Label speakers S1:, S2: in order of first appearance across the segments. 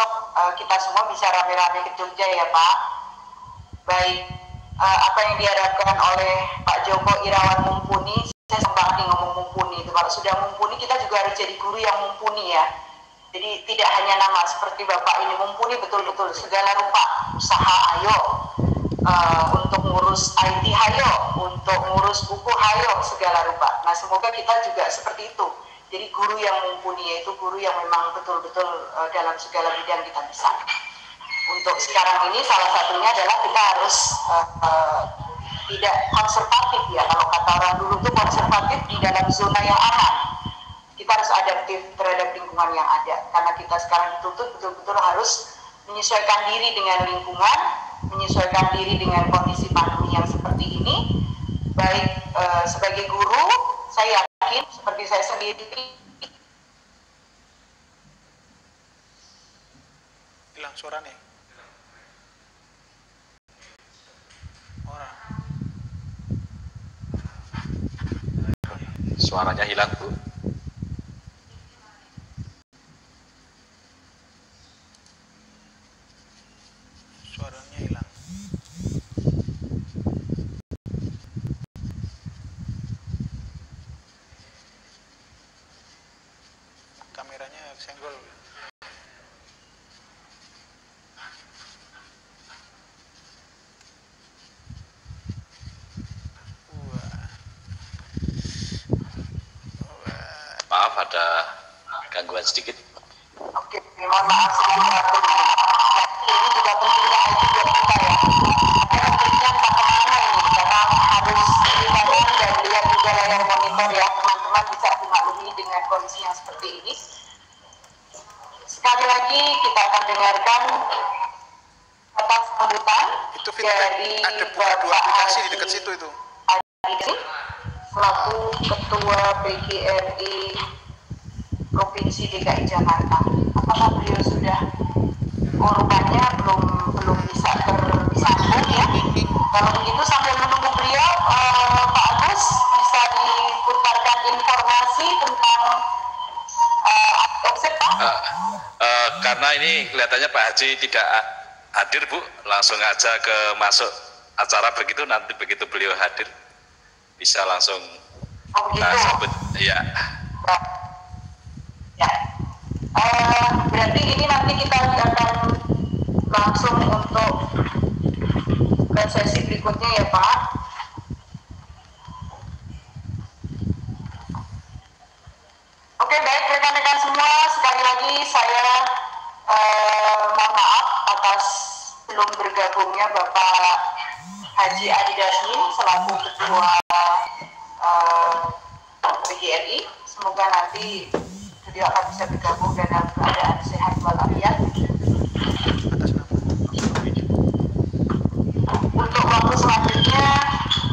S1: besok kita semua bisa rame-rame ke Jogja ya Pak. Baik, apa yang diharapkan oleh Pak Joko Irawan mumpuni, saya sempat ngomong mumpuni itu. Kalau sudah mumpuni kita juga harus jadi guru yang mumpuni ya. Jadi tidak hanya nama seperti Bapak ini mumpuni betul-betul segala rupa usaha ayo, untuk ngurus IT hayo, untuk ngurus buku hayo segala rupa. Nah semoga kita juga seperti itu. Jadi guru yang mumpuni yaitu guru yang memang betul-betul dalam segala bidang kita bisa. Untuk sekarang ini salah satunya adalah kita harus tidak konservatif ya. Kalau kata orang dulu itu konservatif di dalam zona yang aman. Kita harus adaptif terhadap lingkungan yang ada. Karena kita sekarang dituntut betul-betul harus menyesuaikan diri dengan lingkungan, menyesuaikan diri dengan kondisi pandemi yang seperti ini. Baik sebagai guru, saya yakin seperti saya sendiri.
S2: Hilang suara nih. Orang.
S3: Suaranya hilang Bu.
S2: Suaranya hilang. Kameranya senggol.
S3: Maaf ada gangguan sedikit.
S1: Oke, mohon maaf sedikit. Ini juga pentingnya IT buat kita ya. Karena pentingnya entah kemana ini, karena harus dibangun dan lihat juga layar monitor ya. Teman-teman bisa dimaklumi dengan kondisi yang seperti ini. Sekali lagi kita akan dengarkan atas sambutan dari
S2: ada buka dua aplikasi di dekat situ itu.
S1: Selaku Ketua PGRI Provinsi DKI Jakarta. Apakah beliau sudah rupanya belum bisa tersambung ya? Kalau begitu sambil menunggu beliau, Pak Agus bisa diputarkan informasi tentang offset Pak?
S3: Karena ini kelihatannya Pak Haji tidak hadir Bu, langsung aja ke masuk acara begitu, nanti begitu beliau hadir bisa langsung sebut ya.
S1: Ya. Berarti ini nanti kita akan langsung untuk ke sesi berikutnya ya Pak. Oke baik rekan-rekan semua, sekali lagi saya mohon maaf atas belum bergabungnya Bapak Haji Adi Dasmin selaku Ketua PGRI. Semoga nanti beliau akan bisa bergabung dalam keadaan sehat walafiat. Untuk waktu selanjutnya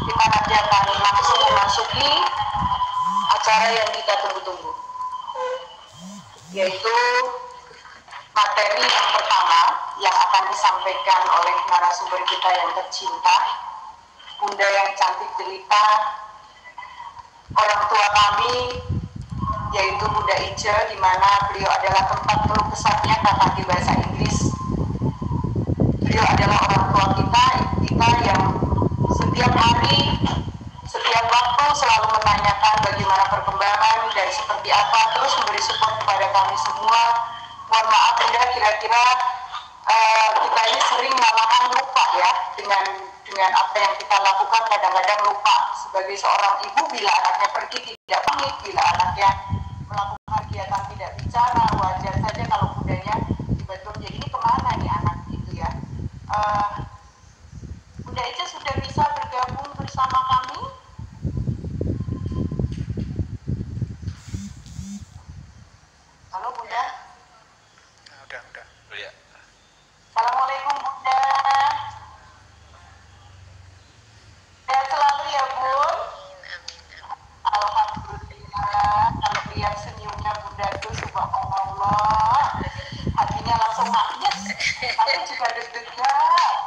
S1: kita nanti akan langsung memasuki acara yang kita tunggu-tunggu, yaitu materi yang pertama yang akan disampaikan oleh narasumber kita yang tercinta, Bunda yang cantik jelita, orang tua kami, yaitu Bunda Ice, di mana beliau adalah tempat keluh kesahnya kata di bahasa Inggris. Beliau adalah orang tua kita yang setiap hari, setiap waktu selalu menanyakan bagaimana perkembangan dan seperti apa, terus memberi support kepada kami semua. Mohon maaf Bunda, kira-kira kita ini sering malahan lupa ya dengan apa yang kita lakukan, kadang-kadang lupa sebagai seorang ibu bila anaknya pergi tidak pamit, bila anaknya melakukan kegiatan tidak bicara, wajar saja kalau bundanya tiba-tiba jadi ini kemana nih anak gitu ya. Bunda Ica sudah bisa bergabung bersama kami. Halo Bunda.
S2: Nah, udah.
S3: Ya.
S1: Assalamualaikum Bunda. Sehat selalu ya Bun. Alhamdulillah. Kalau lihat senyumnya Bunda itu subhanallah, hatinya langsung nangis. Tapi juga deg-degan.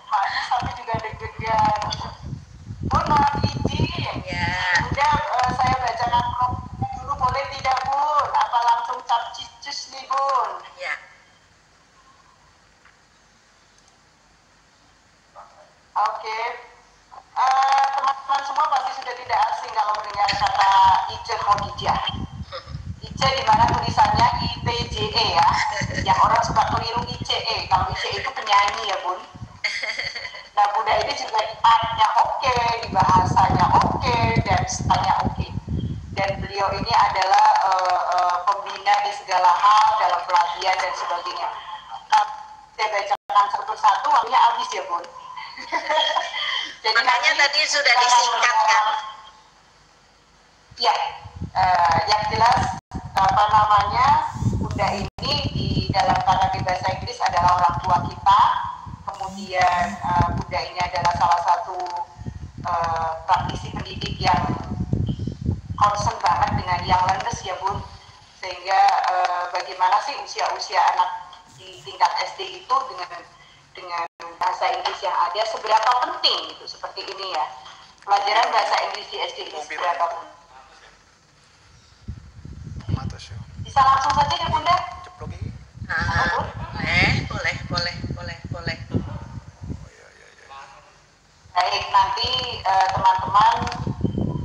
S1: Nangis tapi juga deg-degan. Bun mohon izin.
S4: Ya.
S1: Bunda, saya bacakan dulu boleh tidak Bun? Apa langsung cap cicus nih Bun? Khodijah. IC di mana tulisannya ITJE ya. Yang orang suka keliru ICE. Kalau ICE itu penyanyi ya Bun. Nah Bunda ini juga di artnya oke, di bahasanya oke, dan stylenya oke. Dan beliau ini adalah pembina di segala hal dalam pelatihan dan sebagainya. Saya bacakan satu-satu, waktunya habis ya Bun. Jadi
S4: makanya tadi sudah disingkatkan.
S1: Ya, yang jelas apa namanya, Bunda ini di dalam karakter bahasa Inggris adalah orang tua kita. Kemudian Bunda ini adalah salah satu praktisi pendidik yang concern banget dengan yang learners ya Bun. Sehingga bagaimana sih usia-usia anak di tingkat SD itu dengan bahasa Inggris yang ada seberapa penting itu, seperti ini ya. Pelajaran bahasa Inggris di SD itu seberapa penting. Bisa langsung saja ya Bunda?
S2: Ceplok ini.
S4: Boleh.
S1: Baik, nanti teman-teman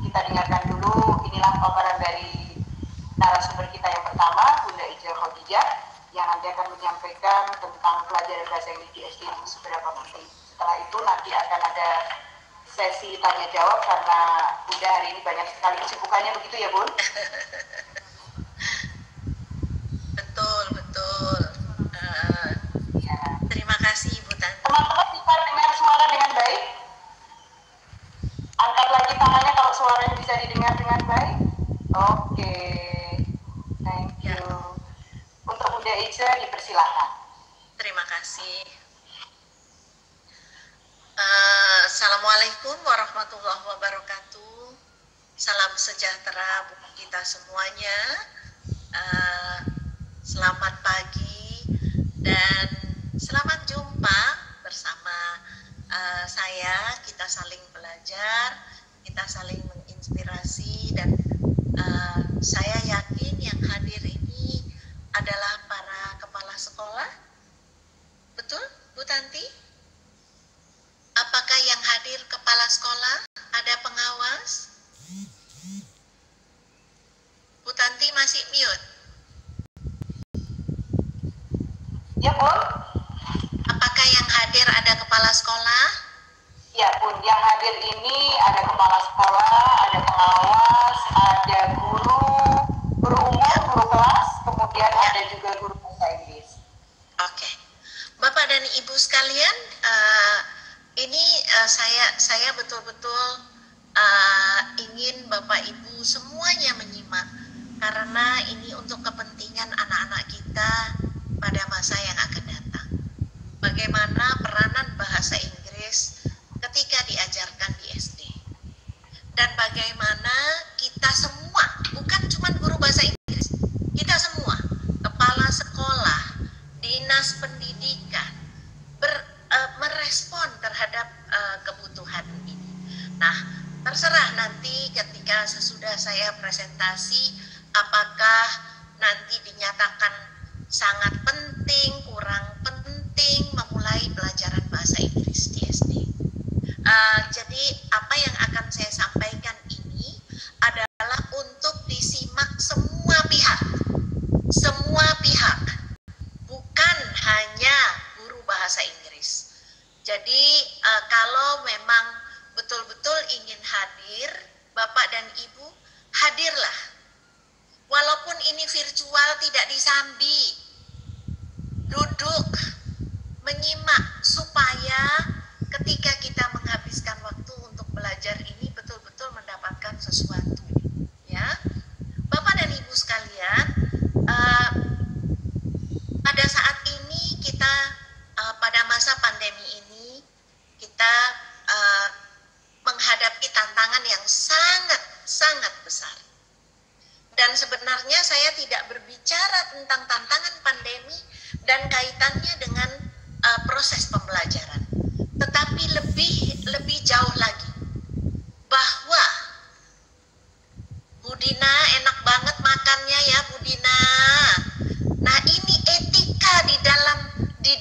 S1: kita dengarkan dulu. Inilah paparan dari narasumber kita yang pertama, Bunda Ija Khodijah, yang nanti akan menyampaikan tentang pelajaran bahasa Inggris di SD itu seberapa penting. Setelah itu nanti akan ada sesi tanya jawab karena Bunda hari ini banyak sekali kesibukannya, begitu ya Bun?
S4: Betul.
S1: Ya.
S4: Terima kasih Ibu Tanti.
S1: Teman-teman bisa dengar suara dengan baik? Angkat lagi tangannya kalau suaranya bisa didengar dengan baik. Oke, thank you. Untuk Bunda Ica dipersilakan.
S4: Terima kasih. Assalamualaikum warahmatullahi wabarakatuh. Salam sejahtera buat kita semuanya. Selamat pagi dan selamat jumpa bersama saya. Kita saling belajar, kita saling menginspirasi, dan saya yakin yang hadir ini adalah para kepala sekolah. Betul, Bu Tanti? Apakah yang hadir kepala sekolah? Ada pengawas? Bu Tanti masih mute.
S1: Ya Bun?
S4: Apakah yang hadir ada kepala sekolah?
S1: Ya Bun, yang hadir ini ada kepala sekolah, ada pengawas, ada guru umum, guru kelas, kemudian ada juga guru bahasa Inggris.
S4: Oke. Bapak dan Ibu sekalian, ini saya betul-betul ingin Bapak Ibu semuanya menyimak, karena ini untuk kepentingan anak-anak kita pada masa yang akan datang. Bagaimana peranan bahasa Inggris ketika diajarkan di SD, dan bagaimana kita semua, bukan cuma guru bahasa Inggris, kita semua, kepala sekolah, dinas pendidikan, merespon terhadap kebutuhan ini. Nah, terserah nanti ketika sesudah saya presentasi, apakah nanti dinyatakan sangat penting, kurang penting memulai pelajaran bahasa Inggris di SD. Jadi apa yang akan saya sampaikan ini adalah untuk disimak semua pihak, bukan hanya guru bahasa Inggris. Jadi kalau memang betul-betul ingin hadir, Bapak dan Ibu, hadirlah. Walaupun ini virtual, tidak disambi, duduk, menyimak, supaya ketika kita menghabiskan waktu untuk belajar ini betul-betul mendapatkan sesuatu, ya. Bapak dan Ibu sekalian, pada saat ini kita pada masa pandemi ini kita menghadapi tantangan yang sangat besar. Dan sebenarnya saya tidak berbicara tentang tantangan pandemi dan kaitannya dengan proses pembelajaran, tetapi lebih jauh lagi, bahwa Bu Dina enak banget makannya ya Bu Dina. Nah, ini etika di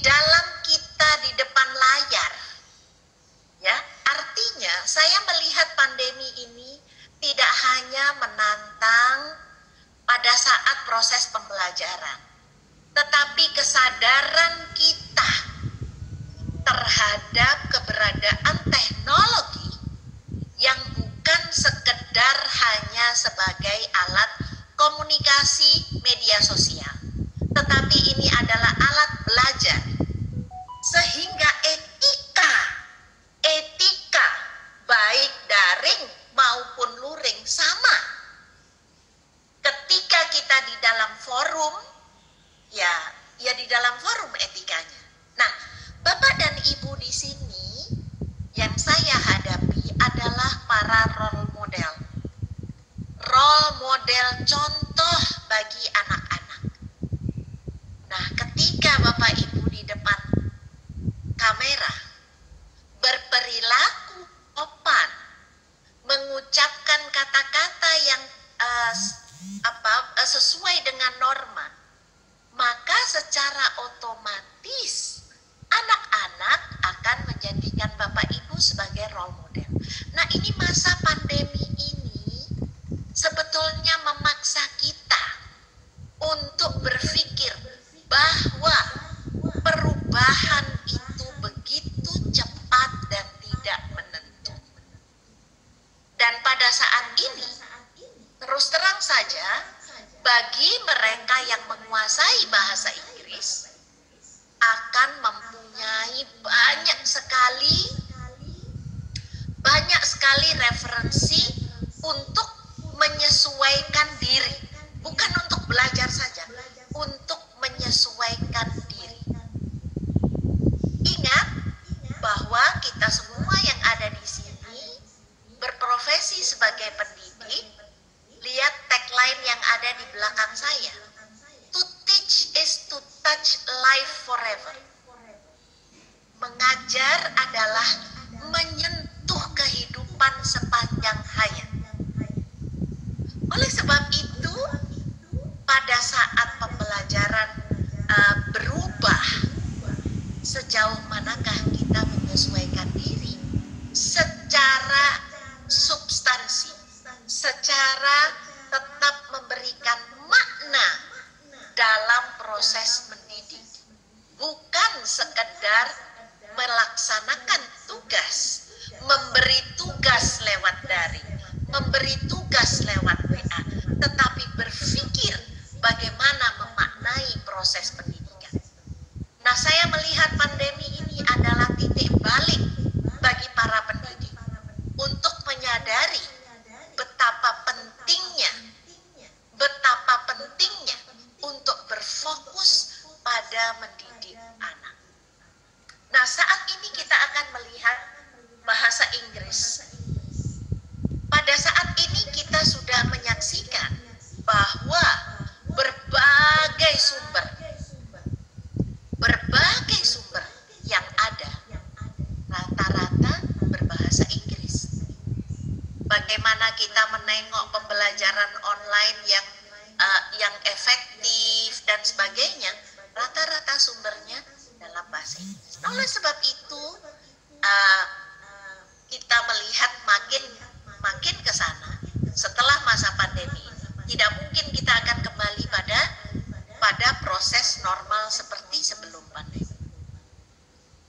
S4: dalam kita di depan layar, ya. Artinya saya melihat pandemi ini tidak hanya menantang tetapi kesadaran kita terhadap keberadaan teknologi yang bukan sekedar hanya sebagai alat komunikasi media sosial, tetapi ini adalah alat belajar, sehingga etika baik daring maupun luring sama. Ketika kita di dalam forum, ya di dalam forum etikanya. Nah, Bapak dan Ibu di sini yang saya hadapi adalah para role model contoh bagi anak-anak. Nah, ketika Bapak Ibu di depan kamera berperilaku sopan, mengucapkan kata-kata yang sesuai dengan norma, maka secara otomatis anak-anak akan menjadikan Bapak Ibu sebagai role model. Nah, ini masa pandemi ini sebetulnya memaksa kita untuk berpikir bahwa perubahan itu begitu cepat dan tidak menentu. Dan pada saat ini, terus terang saja, bagi mereka yang menguasai bahasa Inggris akan mempunyai banyak sekali referensi untuk menyesuaikan diri, bukan untuk belajar saja, untuk menyesuaikan diri. Ingat bahwa kita semua yang ada di sini berprofesi sebagai pendidik. Lihat tagline yang ada di belakang saya. To teach is to touch life forever. Mengajar adalah menyentuh kehidupan sepanjang hayat. Oleh sebab itu, pada saat pembelajaran berubah, sejauh manakah kita menyesuaikan diri secara substansi, secara tetap memberikan makna dalam proses mendidik, bukan sekedar melaksanakan tugas, memberi tugas lewat daring, memberi tugas lewat WA, tetapi berpikir bagaimana memaknai proses pendidikan. Nah, saya melihat pandemi ini adalah titik balik bagi para pendidik untuk menyadari betapa pentingnya untuk berfokus pada mendidik anak. Nah, saat ini kita akan melihat bahasa Inggris. Pada saat ini kita sudah menyaksikan bahwa berbagai sumber yang ada rata-rata berbahasa Inggris. Bagaimana kita menengok pembelajaran online yang efektif dan sebagainya, rata-rata sumbernya dalam bahasa Inggris. Nah, oleh sebab itu kita melihat makin ke sana setelah masa pandemi ini. Tidak mungkin kita akan kembali pada proses normal seperti sebelum pandemi.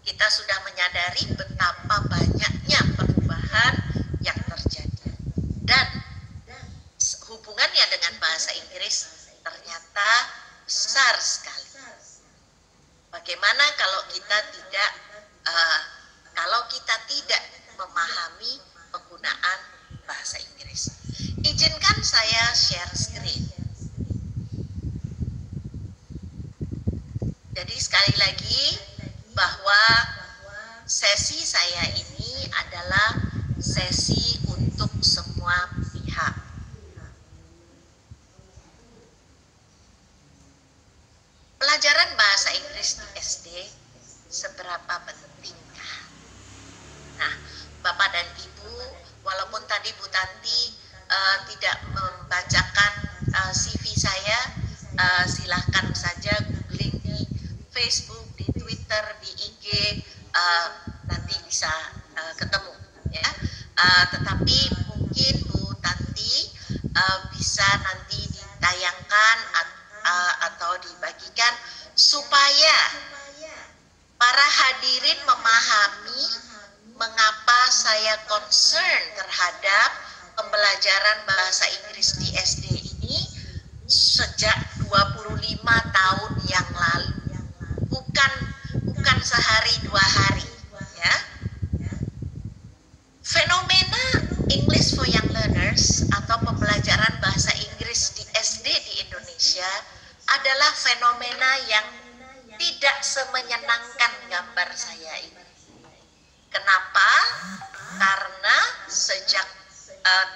S4: Kita sudah menyadari betapa banyaknya perubahan yang terjadi, dan hubungannya dengan bahasa Inggris ternyata besar sekali. Bagaimana kalau kita tidak memahami penggunaan bahasa Inggris? Izinkan saya share screen. Jadi sekali lagi, bahwa sesi saya ini adalah sesi untuk semua pihak. Pelajaran bahasa Inggris di SD seberapa pentingkah? Nah, Bapak dan Ibu, walaupun tadi Bu Tanti tidak membacakan CV saya, silahkan saja googling di Facebook, di Twitter, di IG, nanti bisa ketemu ya. Tetapi mungkin Bu Tanti bisa nanti ditayangkan atau dibagikan supaya para hadirin memahami mengapa saya concern terhadap pembelajaran bahasa Inggris di SD ini sejak 25 tahun yang lalu. Bukan sehari dua hari, ya. Fenomena English for Young Learners atau pembelajaran bahasa Inggris di SD di Indonesia adalah fenomena yang tidak semenyenangkan gambar saya ini. Kenapa? Karena sejak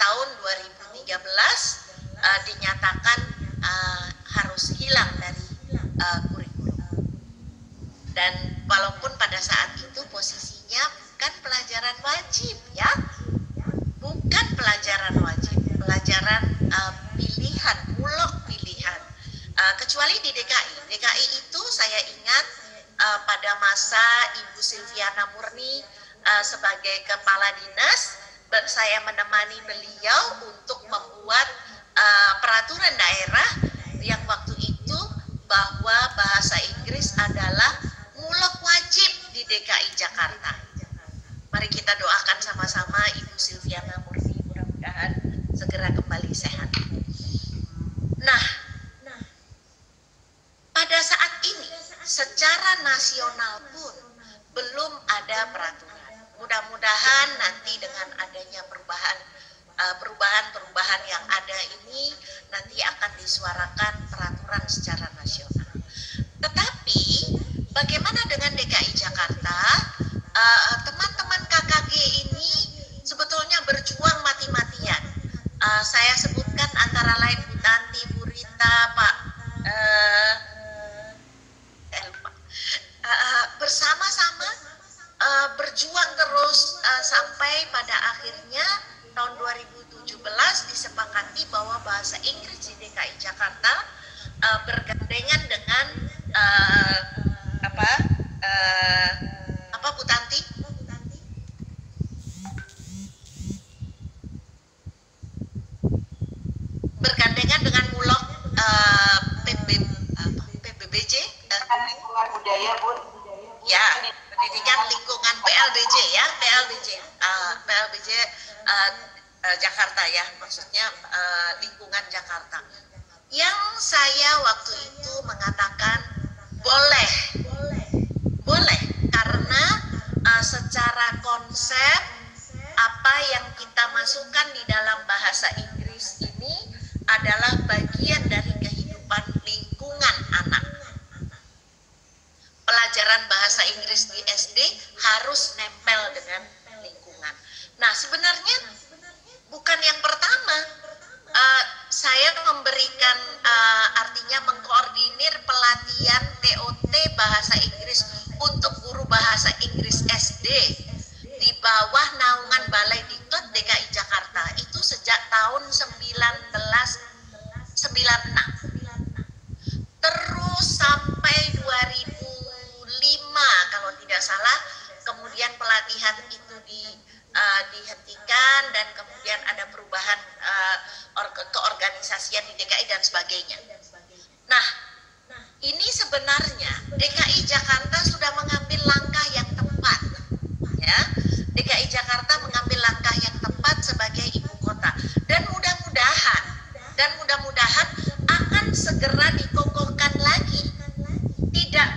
S4: tahun 2013 dinyatakan harus hilang dari kurikulum. Dan walaupun pada saat itu posisinya bukan pelajaran wajib, ya, bukan pelajaran wajib, pelajaran pilihan, mulok pilihan. Kecuali di DKI itu saya ingat pada masa Ibu Silviana Murni sebagai kepala dinas, saya menemani beliau untuk membuat peraturan daerah yang waktu itu bahwa bahasa Inggris adalah mulok wajib di DKI Jakarta. Mari kita doakan sama-sama Ibu Silviana Murni, mudah-mudahan segera kembali sehat. Nah, pada saat ini secara nasional pun belum ada peraturan. Mudah-mudahan nanti dengan adanya perubahan yang ada ini nanti akan disuarakan peraturan secara nasional. Tetapi bagaimana dengan DKI Jakarta? Teman-teman KKG ini sebetulnya berjuang mati-matian. Saya sebutkan antara lain Bu Tanti, Bu Rita, Pak bersama-sama berjuang terus sampai pada akhirnya tahun 2017 disepakati bahwa bahasa Inggris di DKI Jakarta bergandengan dengan apa Bu Tanti? Bergandengan dengan mulok PBBJ,
S1: lingkungan budaya, Bu.
S4: Ya, pendidikan lingkungan PLBJ, ya, PLBJ Jakarta, ya, maksudnya lingkungan Jakarta. Yang saya waktu itu mengatakan boleh karena secara konsep apa yang kita masukkan di dalam bahasa Inggris ini adalah bagian dari kehidupan lingkungan anak. Pelajaran bahasa Inggris di SD harus nempel dengan lingkungan. Nah, sebenarnya bukan yang pertama. Saya memberikan artinya mengkoordinir pelatihan TOT bahasa Inggris untuk guru bahasa Inggris SD di bawah naungan Balai Diklat DKI Jakarta itu sejak tahun 1996. Terus sampai 2005 kalau tidak salah, kemudian pelatihan itu dihentikan dan kemudian ada perubahan keorganisasian di DKI dan sebagainya. Nah, ini sebenarnya DKI Jakarta sudah mengambil langkah yang tepat, ya. DKI Jakarta mengambil langkah yang tepat sebagai ibu kota dan mudah-mudahan akan segera dikokohkan lagi, tidak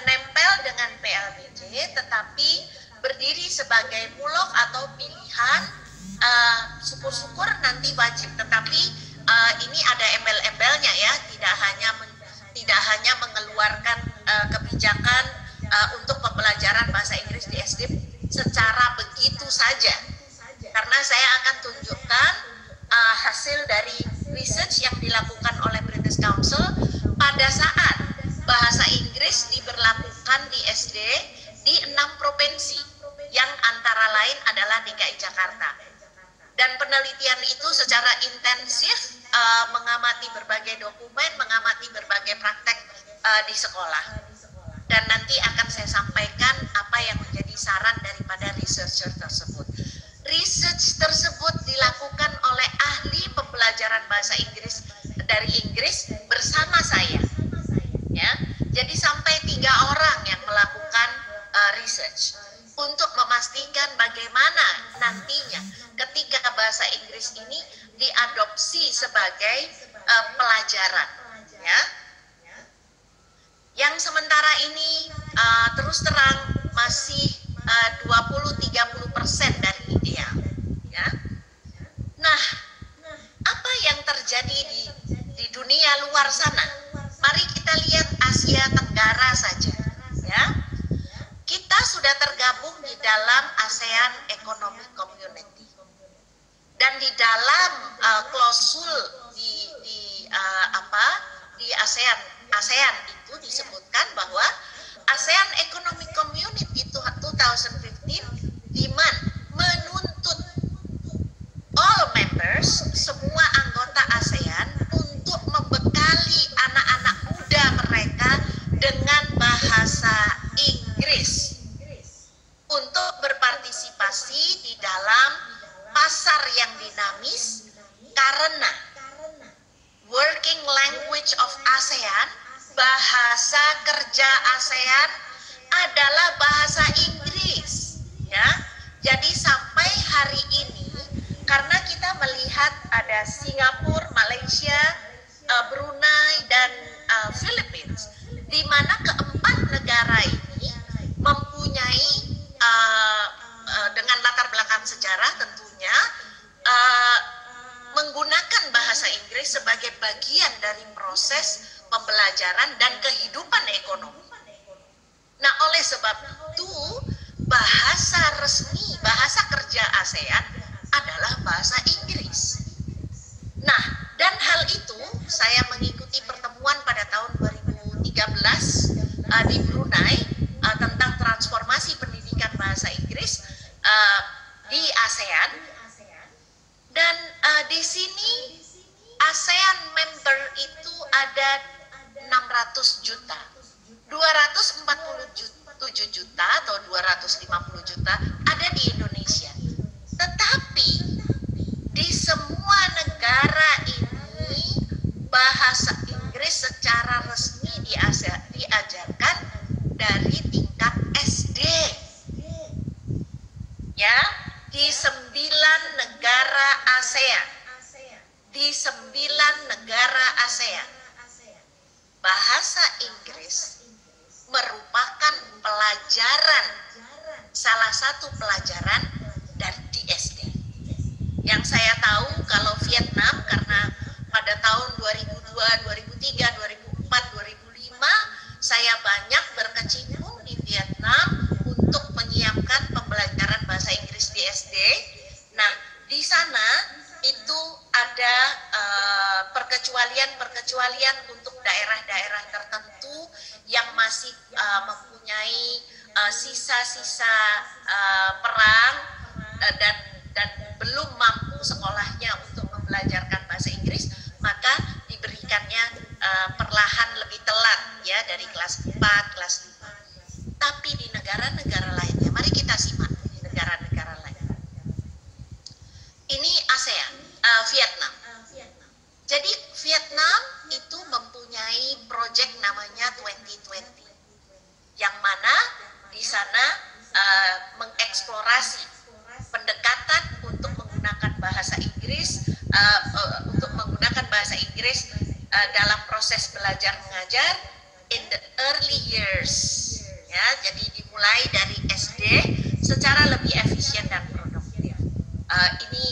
S4: nempel dengan PLBJ tetapi berdiri sebagai mulok atau pilihan. Syukur-syukur nanti wajib, tetapi ini ada embel-embelnya, ya, tidak hanya mengeluarkan kebijakan untuk pembelajaran bahasa Inggris di SD secara begitu saja, karena saya akan tunjukkan hasil dari research yang dilakukan oleh British Council pada saat bahasa Inggris diberlakukan di SD di 6 provinsi yang antara lain adalah DKI Jakarta. Dan penelitian itu secara intensif mengamati berbagai dokumen, mengamati berbagai praktek di sekolah. Dan nanti akan saya sampaikan apa yang menjadi saran daripada researcher tersebut. Research tersebut dilakukan oleh ahli pembelajaran bahasa Inggris dari Inggris bersama saya, ya. Inggris ini diadopsi sebagai pelajaran, ya. Yang sementara ini terus terang masih 20-30% dari ideal, ya. Nah, apa yang terjadi di dunia luar sana? Mari kita lihat Asia Tenggara saja, ya. Kita sudah tergabung di dalam ASEAN Economic Community, dan di dalam klausul di ASEAN itu disebutkan bahwa ASEAN Economic Community itu 2015 menuntut all members, semua anggota ASEAN, untuk membekali anak-anak muda mereka dengan bahasa Inggris untuk berpartisipasi di dalam pasar yang dinamis, karena working language of ASEAN, bahasa kerja ASEAN adalah bahasa Inggris, ya. Jadi sampai hari ini, karena kita melihat ada Singapura, Malaysia, Brunei, dan Philippines, di mana keempat negara ini mempunyai dengan latar belakang sejarah tentunya menggunakan bahasa Inggris sebagai bagian dari proses pembelajaran dan kehidupan ekonomi. Nah, oleh sebab itu bahasa resmi, bahasa kerja ASEAN adalah bahasa Inggris. Nah, dan hal itu saya mengikuti pertemuan pada tahun 2013 di Brunei tentang transformasi pendidikan bahasa Inggris di ASEAN, dan di sini ASEAN member itu ada 600 juta, 247 juta atau 250 juta ada di Indonesia. Tetapi di semua negara ini bahasa Inggris secara resmi diajarkan dari tingkat SD, ya, di 9 negara ASEAN, di 9 negara ASEAN bahasa Inggris merupakan pelajaran, salah satu pelajaran dari di SD. Yang saya tahu kalau Vietnam, karena pada tahun 2002, 2003, 2004, 2005 saya banyak berkecimpung di Vietnam untuk menyiapkan pembelajaran bahasa Inggris di SD. Nah, di sana itu ada perkecualian untuk daerah-daerah tertentu yang masih mempunyai sisa-sisa perang dan belum mampu sekolahnya untuk membelajarkan bahasa Inggris, maka diberikannya perlahan lebih telat, ya, dari kelas 4, kelas 5. Tapi di negara-negara lainnya, mari kita simak di negara-negara lain. Ini ASEAN, Vietnam. Jadi Vietnam itu mempunyai proyek namanya 2020, yang mana di sana mengeksplorasi pendekatan untuk menggunakan bahasa Inggris, dalam proses belajar mengajar in the early years, ya. Jadi dimulai dari SD secara lebih efisien dan produktif. Ini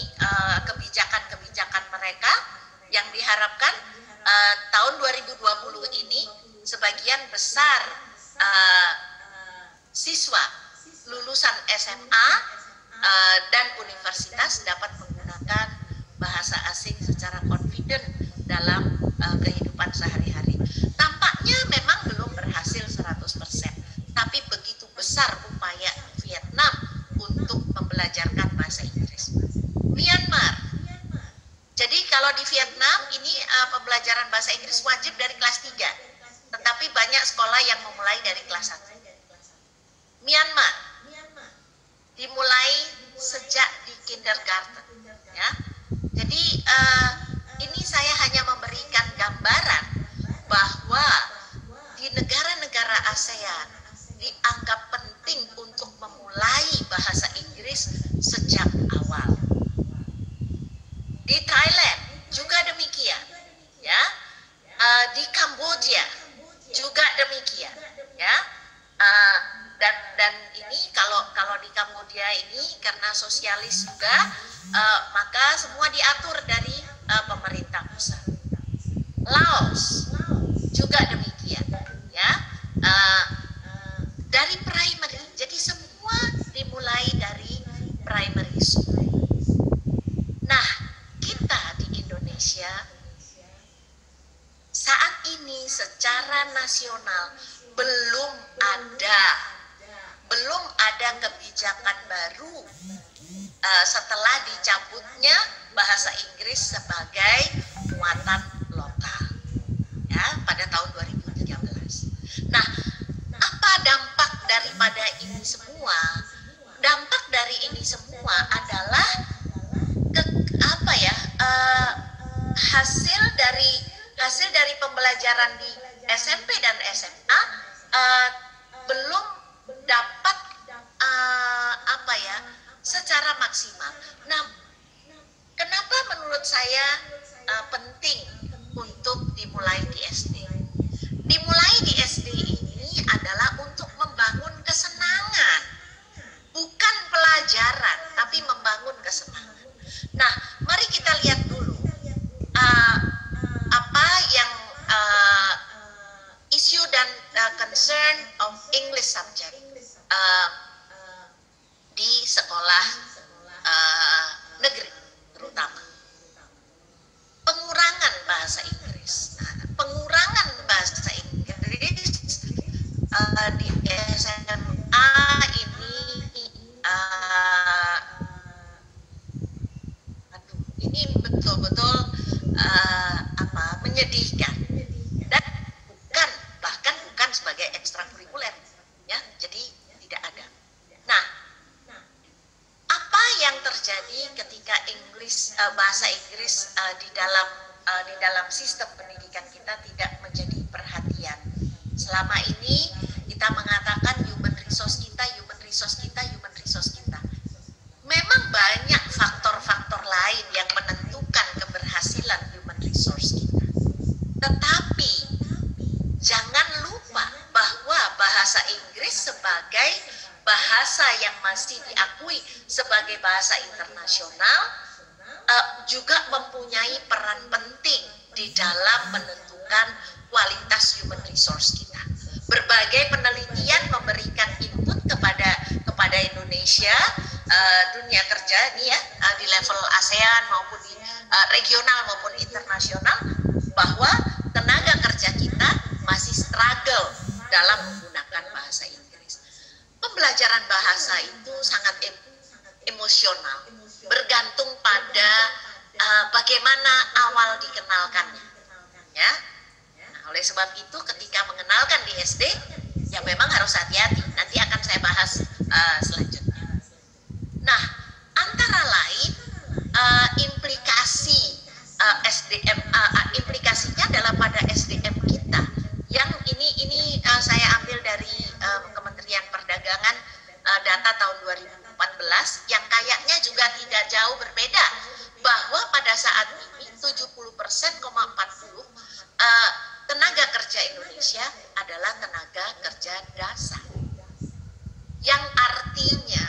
S4: kebijakan-kebijakan mereka yang diharapkan tahun 2020 ini sebagian besar siswa lulusan SMA dan universitas dapat menggunakan bahasa asing secara confident dalam kehidupan sehari-hari. Tampaknya memang belum berhasil 100%, tapi begitu besar upaya Vietnam untuk membelajarkan bahasa Inggris. Myanmar. Jadi kalau di Vietnam ini pembelajaran bahasa Inggris wajib dari kelas 3, tetapi banyak sekolah yang memulai dari kelas 1. Myanmar dimulai sejak di kindergarten, ya. Jadi ini saya hanya memberikan gambaran bahwa di negara-negara ASEAN dianggap penting untuk memulai bahasa Inggris sejak awal. Di Thailand juga demikian, ya. Di Kamboja juga demikian, ya. Dan ini kalau di Kamboja ini karena sosialis juga, maka semua diatur dari pemerintah pusat. Laos juga demikian, ya. Dari primary, jadi semua dimulai dari primary school. Nah, kita di Indonesia saat ini secara nasional belum ada kebijakan baru setelah dicabutnya bahasa Inggris sebagai muatan lokal, ya, pada tahun 2013. Nah, apa dampak daripada ini semua? Dampak dari ini semua adalah hasil dari pembelajaran di SMP dan SMA belum dapat secara maksimal. Nah, kenapa menurut saya penting untuk dimulai di SD? Dimulai di SD ini adalah untuk membangun kesenangan, bukan pelajaran, tapi membangun kesenangan. Nah, mari kita lihat dulu apa yang isu dan concern of English subject di sekolah negeri terutama. Pengurangan bahasa Inggris. Nah, pengurangan bahasa Inggris di SMA ini betul-betul menyedihkan, dan bukan sebagai ekstrakurikuler, ya, jadi tidak ada. Nah, apa yang terjadi ketika bahasa Inggris di dalam sistem pendidikan kita tidak menjadi perhatian? Selama ini kita mengatakan human resource kita. Memang banyak faktor-faktor lain yang menentukan keberhasilan human resource kita. Tetapi jangan lupa bahwa bahasa Inggris sebagai bahasa yang masih diakui sebagai bahasa internasional juga mempunyai peran penting di dalam menentukan kualitas human resource kita. Berbagai penelitian memberikan input kepada Indonesia, dunia kerja ini ya, di level ASEAN maupun di regional maupun internasional, bahwa tenaga kerja kita masih struggle dalam menggunakan bahasa Inggris. Pembelajaran bahasa itu sangat emosional, bergantung pada bagaimana awal dikenalkannya, ya. Nah, oleh sebab itu ketika mengenalkan di SD, ya memang harus hati-hati. Nanti akan saya bahas selanjutnya. Nah, antara lain implikasinya adalah pada SDM kita. Yang ini saya ambil dari Kementerian Perdagangan, data tahun 2014 yang kayaknya juga tidak jauh berbeda, bahwa pada saat ini 70,40% tenaga kerja Indonesia adalah tenaga kerja dasar. Yang artinya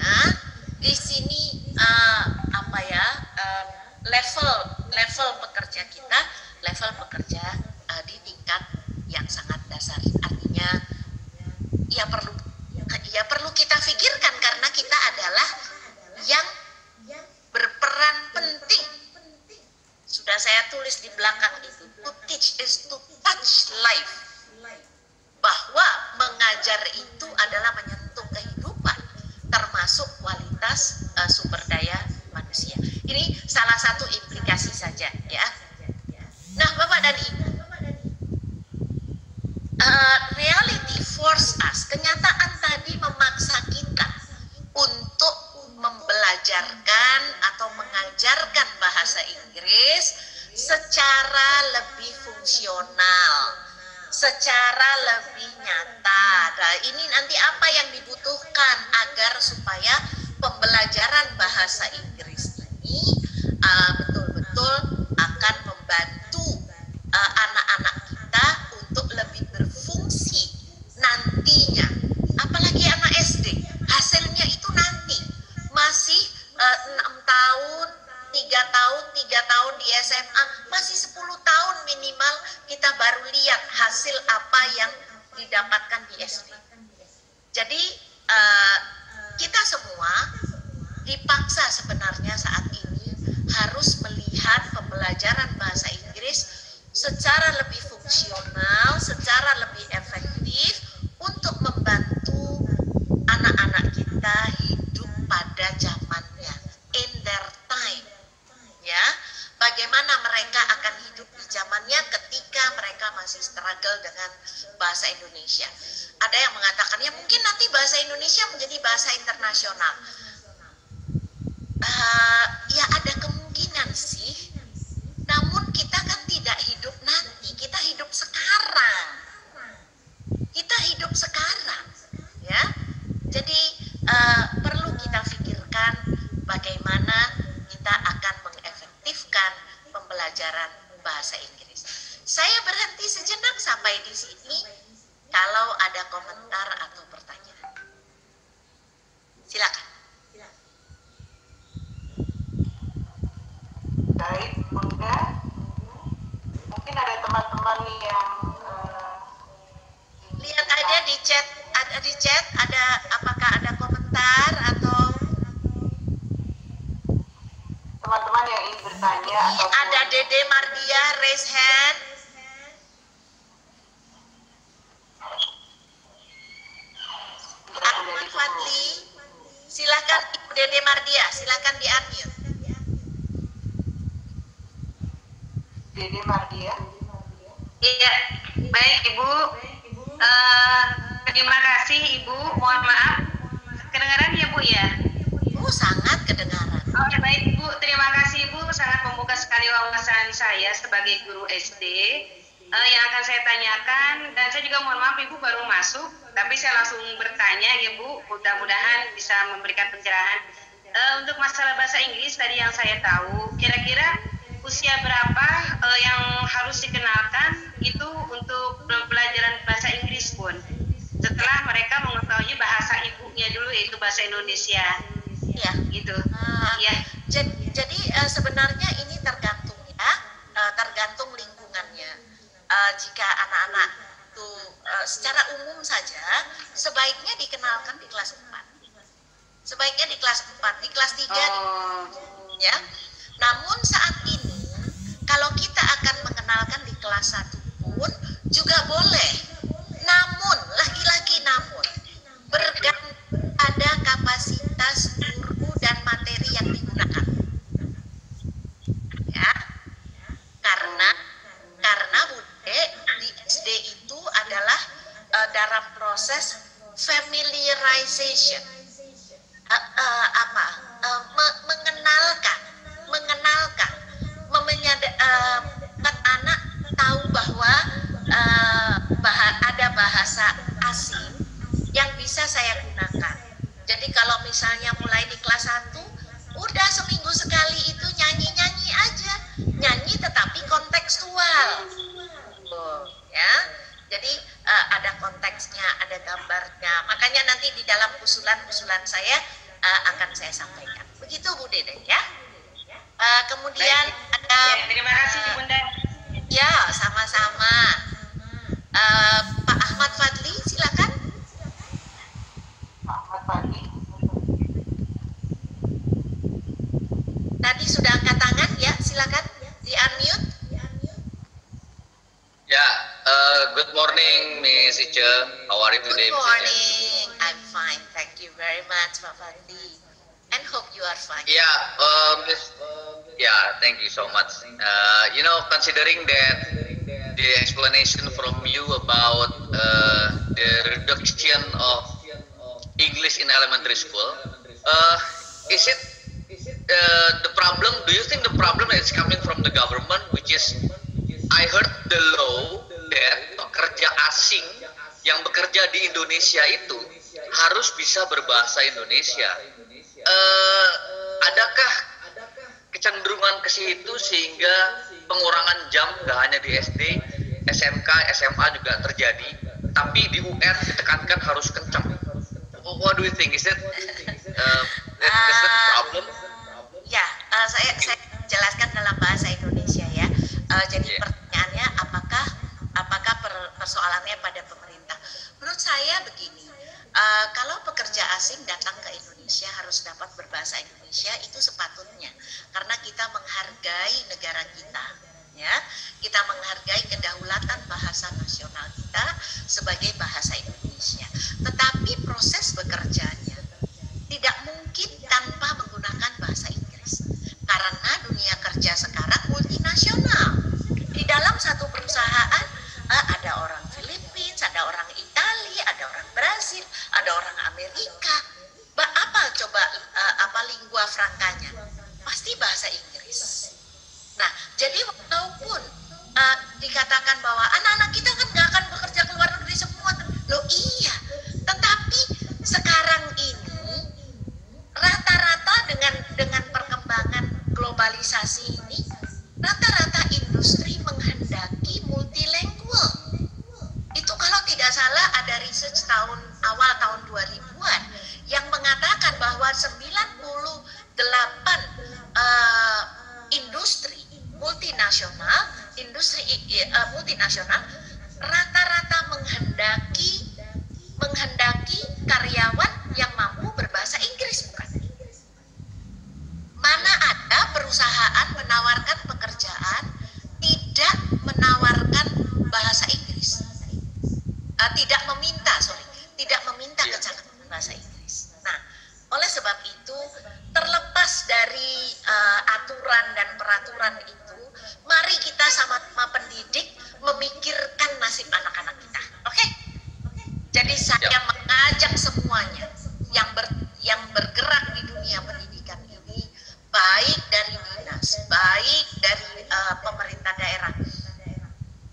S4: di sini level pekerja kita, level pekerja di tingkat yang sangat dasar. Artinya ya perlu kita pikirkan, karena kita adalah yang berperan penting. Sudah saya tulis di belakang itu, to teach is to touch life. Bahwa mengajar itu adalah menyentuh kehidupan, termasuk kualitas sumber daya manusia. Ini salah satu implikasi saja, ya. Nah, Bapak dan Ibu, reality force us, kenyataan tadi memaksa kita untuk membelajarkan atau mengajarkan bahasa Inggris secara lebih fungsional, secara lebih nyata. Nah, ini nanti apa yang dibutuhkan agar supaya pembelajaran bahasa Inggris ini betul-betul nantinya, apalagi anak SD, hasilnya itu nanti masih 6 tahun, 3 tahun di SMA, masih 10 tahun minimal kita baru lihat hasil apa yang didapatkan di SD. Jadi kita semua dipaksa sebenarnya saat ini harus melihat pembelajaran bahasa Inggris secara lebih fungsional, secara lebih efektif untuk membantu anak-anak kita hidup pada zamannya, in their time. Ya, bagaimana mereka akan hidup di zamannya ketika mereka masih struggle dengan bahasa Indonesia. Ada yang mengatakan ya mungkin nanti bahasa Indonesia menjadi bahasa internasional. Ya ada kemungkinan sih. Namun kita kan tidak hidup nanti, kita hidup sekarang. Kita hidup sekarang, ya. Jadi perlu kita pikirkan bagaimana kita akan mengefektifkan pembelajaran bahasa Inggris. Saya berhenti sejenak sampai di sini. Kalau ada komentar atau pertanyaan, silakan.
S1: Baik, Bunda. Mungkin ada teman-teman yang
S4: Lihat ada di chat, ada apakah ada komentar atau
S1: teman-teman yang ingin bertanya atau
S4: ada Dede Mardia raise hand. Ahmad Fadli, silakan Ibu Dede Mardia, silakan di unmute.
S1: Dede Mardia?
S5: Iya, baik Ibu. Terima kasih Ibu. Mohon maaf, kedengaran ya Bu ya?
S4: Sangat kedengaran.
S5: Oke, baik Bu. Terima kasih Ibu. Sangat membuka sekali wawasan saya sebagai guru SD. Yang akan saya tanyakan, dan saya juga mohon maaf Ibu baru masuk, tapi saya langsung bertanya ya Bu. Mudah-mudahan bisa memberikan pencerahan. Untuk masalah bahasa Inggris tadi yang saya tahu, kira-kira usia berapa yang harus dikenalkan itu untuk pembelajaran bahasa Inggris pun setelah mereka mengetahui bahasa ibunya dulu yaitu bahasa Indonesia
S4: Ya,
S5: gitu.
S4: ya. Jadi sebenarnya ini tergantung ya, tergantung lingkungannya. Jika anak-anak itu secara umum saja sebaiknya dikenalkan di kelas 4. Sebaiknya di kelas 4, di kelas 3 ya. Namun saat ini kalau kita akan mengenalkan di kelas 1 pun juga boleh. Namun, lagi-lagi namun, bergantung pada kapasitas guru dan materi yang digunakan. Ya. Karena Bude di SD itu adalah dalam proses familiarization. Mengenalkan, anak tahu bahwa ada bahasa asing yang bisa saya gunakan. Jadi kalau misalnya mulai di kelas 1, udah seminggu sekali itu nyanyi-nyanyi aja, nyanyi tetapi kontekstual, ya. Jadi ada konteksnya, ada gambarnya. Makanya nanti di dalam usulan-usulan saya akan saya sampaikan. Begitu Bu Dede ya. Kemudian ada.
S5: Ya, terima kasih Bunda.
S4: Ya, sama-sama. Pak Ahmad Fadli, silakan.
S1: Ahmad Fadli.
S4: Tadi sudah angkat tangan ya, silakan di unmute.
S6: Ya, good morning, Miss Ice. How are you today,
S4: Good
S6: Miss Ice?
S4: morning. I'm fine, thank you very much, Pak Fadli. And hope you are fine.
S6: Yeah, Miss. Yeah, thank you so much. Considering that the explanation from you about the reduction of English in elementary school, is it the problem? Do you think the problem is coming from the government, which is I heard the law that pekerja asing yang bekerja di Indonesia itu harus bisa berbahasa Indonesia. Adakah kecenderungan ke situ sehingga pengurangan jam nggak hanya di SD, SMK, SMA juga terjadi? tapi di UN ditekankan harus kencang. What do you think? Is that problem?
S4: Ya, saya jelaskan dalam bahasa Indonesia ya. Jadi pertanyaannya apakah persoalannya pada pemerintah? Menurut saya begini, kalau pekerja asing datang ke Indonesia harus dapat berbahasa Indonesia, itu sepatutnya, karena kita menghargai negara kita, ya. Kita menghargai kedaulatan bahasa nasional kita sebagai bahasa Indonesia. Tetapi proses bekerjanya tidak mungkin tanpa menggunakan bahasa Inggris, karena dunia kerja sekarang multinasional. Di dalam satu perusahaan ada orang Filipina, ada orang Italia, ada orang Brasil, ada orang Amerika. Apa coba apa lingua frankanya? Pasti bahasa Inggris. Nah, jadi walaupun dikatakan bahwa anak-anak kita kan nggak akan bekerja ke luar negeri semua, loh iya. Tetapi sekarang ini rata-rata dengan perkembangan globalisasi ini, rata-rata industri menghendaki multilingual. Itu kalau tidak salah ada research awal tahun 2000-an yang mengatakan bahwa 98 industri multinasional rata-rata menghendaki karyawan yang mampu berbahasa Inggris, bukan? Mana ada perusahaan menawarkan pekerjaan tidak menawarkan bahasa Inggris, tidak meminta kecakapan bahasa Inggris. Nah, oleh sebab itu, terlepas dari aturan dan peraturan itu, mari kita sama-sama pendidik memikirkan nasib anak-anak kita. Oke? Jadi saya mengajak semuanya yang bergerak di dunia pendidikan ini, baik dari dinas, baik dari pemerintah daerah,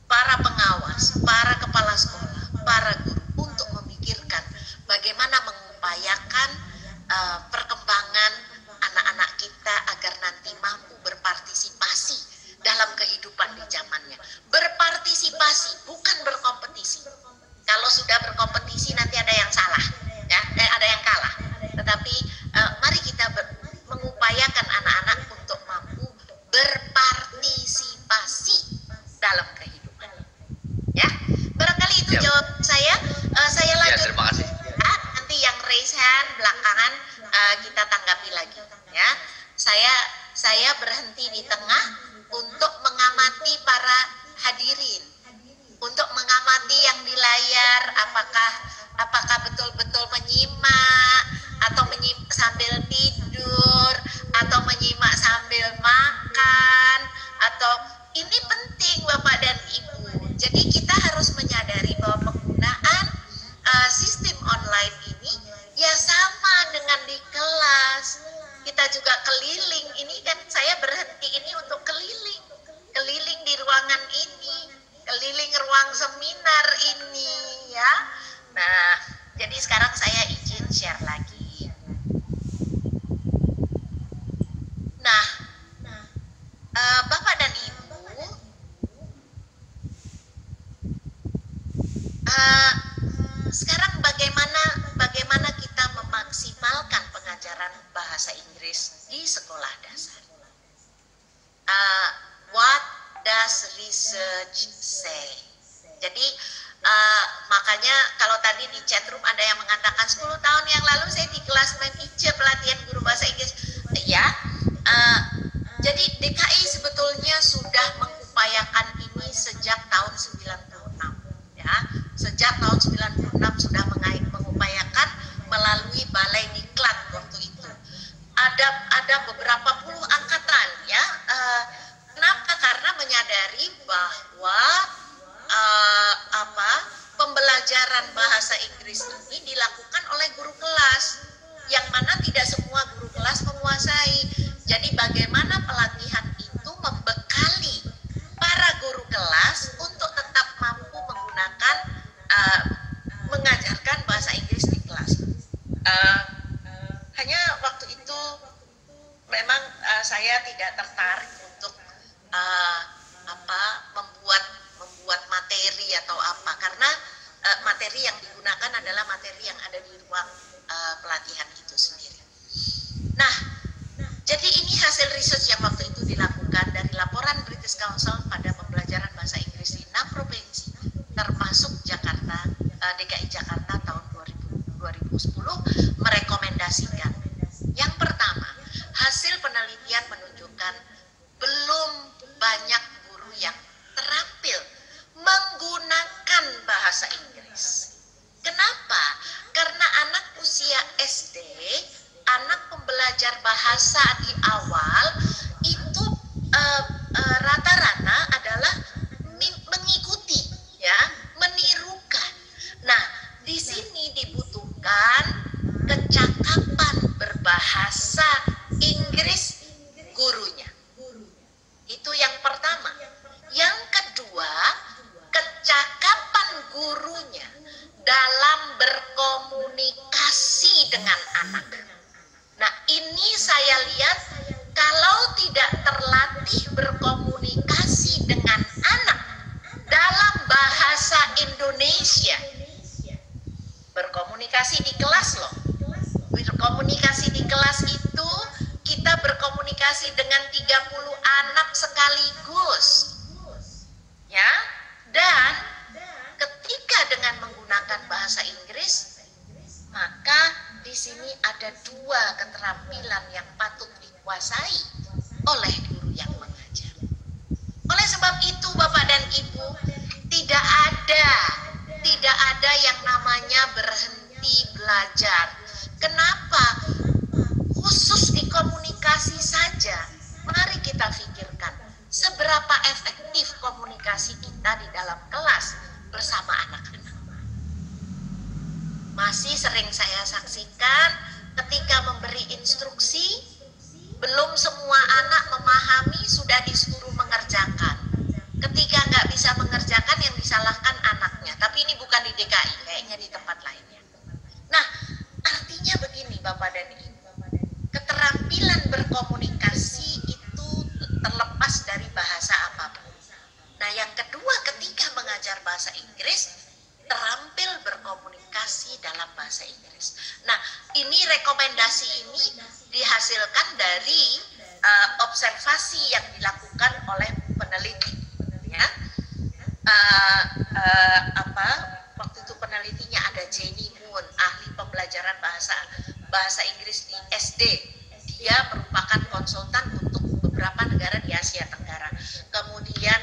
S4: para pengawas, para kepala sekolah, para guru, untuk memikirkan bagaimana mengupayakan perkembangan anak-anak kita agar nanti mampu berpartisipasi dalam kehidupan di zamannya. Berpartisipasi, bukan berkompetisi. Kalau sudah berkompetisi nanti ada yang salah, ya, ada yang kalah. Tetapi mari kita mengupayakan anak-anak untuk mampu berpartisipasi dalam kehidupan. Ya, barangkali itu jawaban saya. Saya lanjut.
S6: Terima kasih.
S4: Nanti yang raise hand belakangan kita tanggapi lagi. Ya, saya berhenti di tengah untuk mengamati para hadirin, untuk mengamati yang di layar, apakah betul-betul menyimak atau menyimak sambil tidur atau menyimak sambil makan, atau ini penting Bapak dan Ibu. Jadi kita harus menyadari bahwa penggunaan sistem online ini ya sama dengan di kelas. Kita juga keliling, ini kan saya berhenti ini untuk keliling di ruangan ini, keliling ruang seminar ini, ya. Nah, jadi sekarang saya izin share lagi. Nah, Bapak dan Ibu, sekarang bagaimana kita memaksimalkan pengajaran bahasa Inggris di sekolah dasar? What does research say? Jadi makanya kalau tadi di chat room ada yang mengatakan 10 tahun yang lalu saya di kelas manajer pelatihan guru bahasa Inggris, ya. Jadi DKI sebetulnya sudah mengupayakan ini sejak tahun 96, ya. Sejak tahun 96 sudah mengupayakan melalui Balai Diklat waktu itu. Ada beberapa puluh angkatan, ya. Kenapa? Karena menyadari bahwa pembelajaran bahasa Inggris ini dilakukan oleh guru kelas, yang mana tidak semua guru kelas menguasai. Jadi bagaimana pelatihan itu membekali para guru kelas untuk tetap mampu menggunakan mengajarkan bahasa Inggris di kelas. Hanya waktu itu memang saya tidak tertarik untuk membuat materi atau apa, karena materi SMA tahun 2010 merekomendasikan. Yang pertama, hasil penelitian menunjukkan belum banyak guru yang terampil menggunakan bahasa Inggris. Kenapa? Karena anak usia SD, anak pembelajar bahasa di awal itu rata-rata adalah mengikuti, ya, menirukan. Nah, di sini dibutuhkan kecakapan berbahasa Inggris gurunya. Itu yang pertama. Yang kedua, kecakapan gurunya dalam berkomunikasi dengan anak. Nah, ini saya lihat kalau tidak terlatih berkomunikasi dengan anak dalam bahasa Indonesia, berkomunikasi di kelas loh. Berkomunikasi di kelas itu kita berkomunikasi dengan 30 anak sekaligus. Ya, dan ketika dengan menggunakan bahasa Inggris, maka di sini ada dua keterampilan yang patut dikuasai oleh guru yang mengajar. Oleh sebab itu, Bapak dan Ibu, tidak ada yang namanya berhenti belajar. Kenapa? Khusus di komunikasi saja, mari kita pikirkan seberapa efektif komunikasi kita di dalam kelas bersama anak-anak. Masih sering saya saksikan ketika memberi instruksi, belum semua anak memahami sudah disuruh mengerjakan. Ketika nggak bisa mengerjakan, yang disalahkan anaknya. Tapi ini bukan di DKI, kayaknya di tempat lainnya. Nah, artinya begini Bapak dan Ibu, keterampilan berkomunikasi itu terlepas dari bahasa apapun. Nah, yang kedua, ketika mengajar bahasa Inggris, terampil berkomunikasi dalam bahasa Inggris. Nah, ini rekomendasi ini dihasilkan dari observasi yang dilakukan oleh peneliti. Ya, waktu itu penelitinya ada Jenny Moon, ahli pembelajaran bahasa Inggris di SD. Dia merupakan konsultan untuk beberapa negara di Asia Tenggara. Kemudian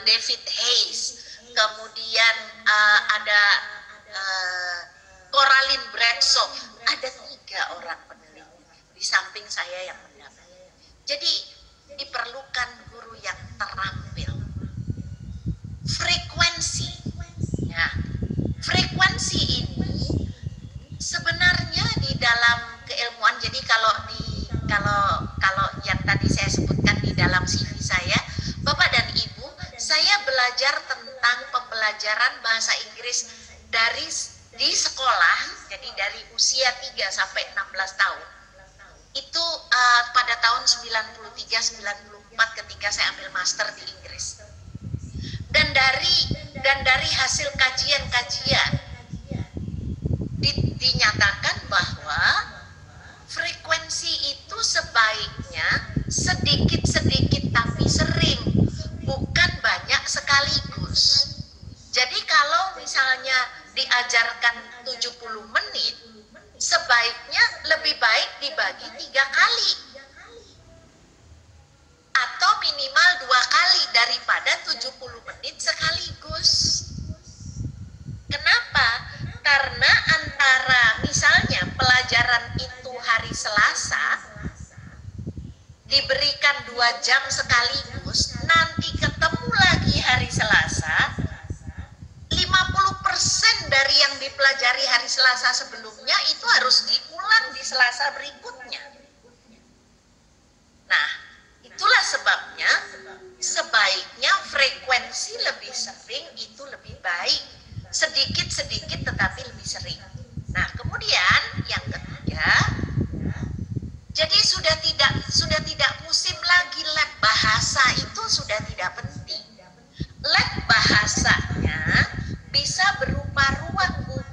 S4: David Hayes. Kemudian ada Coraline Bradshaw. Ada 3 orang peneliti di samping saya yang mendapat. Jadi diperlukan guru yang terampil. Frekuensi, ya, frekuensi ini sebenarnya di dalam keilmuan. Jadi kalau yang tadi saya sebutkan di dalam CV saya, Bapak dan Ibu, saya belajar tentang pembelajaran bahasa Inggris di sekolah, jadi dari usia 3 sampai 16 tahun. Itu pada tahun 93-94 ketika saya ambil master di Inggris. Dan dari hasil kajian-kajian dinyatakan bahwa frekuensi itu sebaiknya sedikit-sedikit tapi sering, bukan banyak sekaligus. Jadi kalau misalnya diajarkan 70 menit, sebaiknya lebih baik dibagi 3 kali atau minimal 2 kali daripada 70 menit sekaligus. Kenapa? Karena antara misalnya pelajaran itu hari Selasa diberikan 2 jam sekaligus, nanti ketemu lagi hari Selasa, 50% dari yang dipelajari hari Selasa sebelumnya itu harus diulang di Selasa berikutnya. Nah, itulah sebabnya sebaiknya frekuensi lebih sering itu lebih baik. Sedikit-sedikit tetapi lebih sering. Nah, kemudian yang ketiga, jadi sudah tidak musim lagi lab bahasa itu sudah tidak penting. Lab bahasanya bisa berupa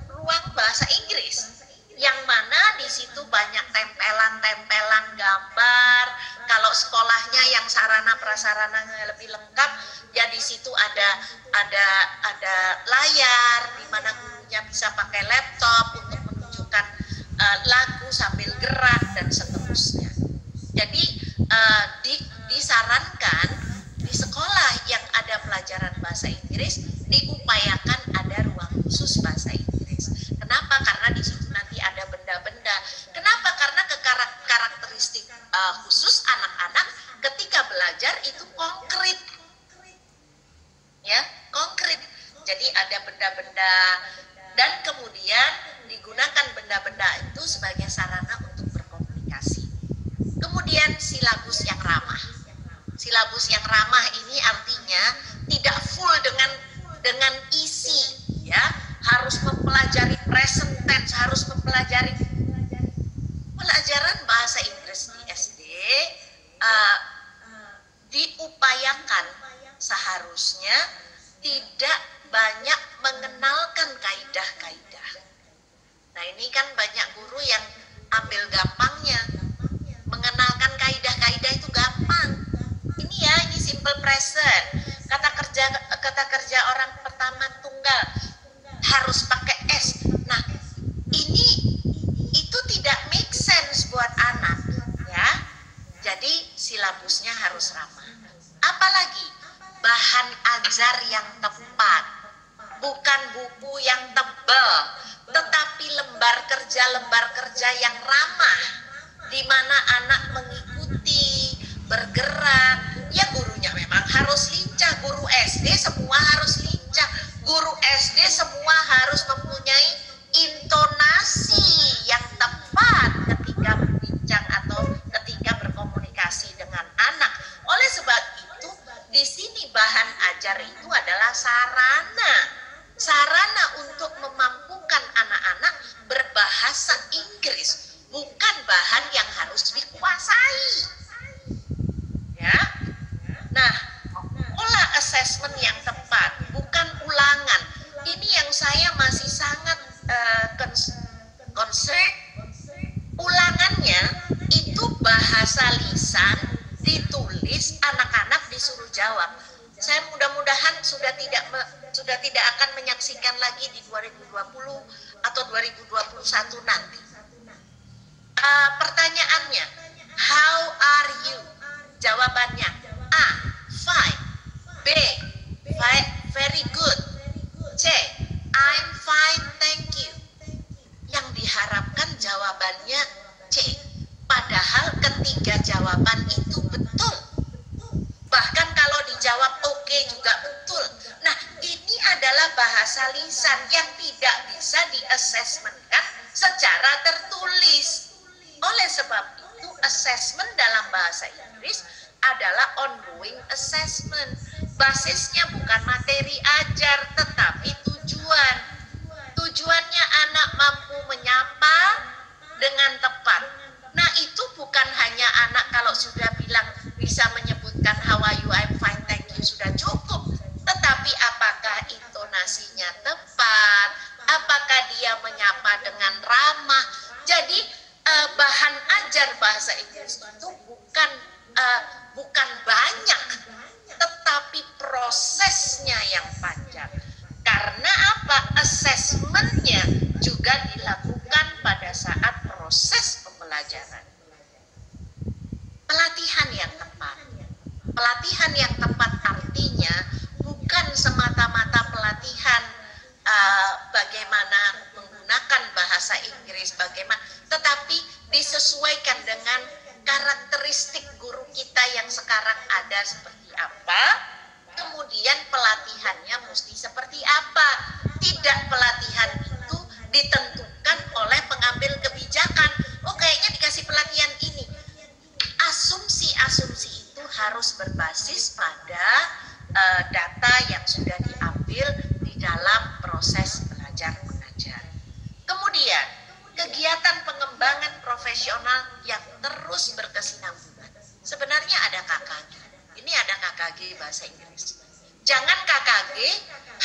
S4: ruang bahasa Inggris, yang mana di situ banyak tempelan gambar. Kalau sekolahnya yang sarana prasarananya lebih lengkap, ya di situ ada layar di mana gurunya bisa bisa pakai laptop untuk menunjukkan lagu sambil gerak dan seterusnya. Jadi disarankan di sekolah yang ada pelajaran bahasa Inggris diupayakan ada ruang khusus bahasa Inggris. Kenapa? Karena di situ nanti ada benda-benda. Kenapa? Karena karakteristik khusus anak-anak ketika belajar itu konkret, ya, konkret. Jadi ada benda-benda dan kemudian digunakan benda-benda itu sebagai sarana untuk berkomunikasi. Kemudian silabus yang ramah. Silabus yang ramah ini artinya tidak full dengan isi, ya, harus mempelajari present tense, harus mempelajari pelajaran bahasa Inggris di SD. Diupayakan seharusnya tidak banyak mengenalkan kaidah-kaidah. Nah, ini kan banyak guru yang ambil gampangnya, mengenalkan kaidah-kaidah itu gampang. Ini ya, ini simple present, kata kerja orang pertama tunggal harus pakai S. Nah, itu tidak make sense buat anak, ya. Jadi silabusnya harus ramah. Apalagi bahan ajar yang tepat, bukan buku yang tebal, tetapi lembar kerja yang ramah, di mana anak mengikuti, bergerak. Ya, gurunya memang harus lincah, guru SD semua harus lincah, guru SD semua harus mempunyai intonasi yang tepat ketika berbincang atau ketika berkomunikasi dengan anak. Oleh sebab itu, di sini bahan ajar itu adalah sarana untuk memampukan anak-anak berbahasa Inggris, bukan bahan yang harus dikuasai. Ya. Nah, pola assessment yang tepat, bukan ulangan. Ini yang saya masih sangat concern. Ulangannya itu bahasa lisan ditulis, anak-anak disuruh jawab. Saya mudah-mudahan sudah tidak akan menyaksikan lagi di 2020 atau 2021 nanti. Pertanyaannya, how are you? Jawabannya A, fine. B, very good. C, I'm fine, thank you. Yang diharapkan jawabannya C. Padahal ketiga jawaban itu betul. Bahkan kalau dijawab oke juga betul. Nah, ini adalah bahasa lisan yang tidak bisa di-assessment-kan secara tertulis. Oleh sebab itu, assessment dalam bahasa Inggris adalah ongoing assessment. Basisnya bukan materi ajar, tetapi tujuan. Tujuannya anak mampu menyapa dengan tepat. Nah, itu bukan hanya anak kalau sudah bilang bisa menyebutkan how are you, I'm fine, thank you, sudah cukup. Tetapi apakah intonasinya tepat? Apakah dia menyapa dengan ramah? Jadi bahan ajar bahasa Inggris itu bukan banyak, tetapi prosesnya yang panjang. Karena apa? Assessmentnya juga dilakukan pada saat proses pembelajaran. Pelatihan yang tepat. Pelatihan yang tepat artinya bukan semata-mata pelatihan bagaimana menggunakan bahasa Inggris, tetapi disesuaikan dengan karakteristik guru kita yang sekarang ada seperti apa, kemudian pelatihannya mesti seperti apa. Tidak pelatihan itu ditentukan oleh pengambil kebijakan. Oh, kayaknya dikasih pelatihan ini. Asumsi-asumsi itu harus berbasis pada data yang sudah diambil di dalam proses belajar mengajar. Kemudian, kegiatan pengembangan profesional yang terus berkesinambungan. Sebenarnya ada KKG. Ini ada KKG bahasa Inggris. Jangan KKG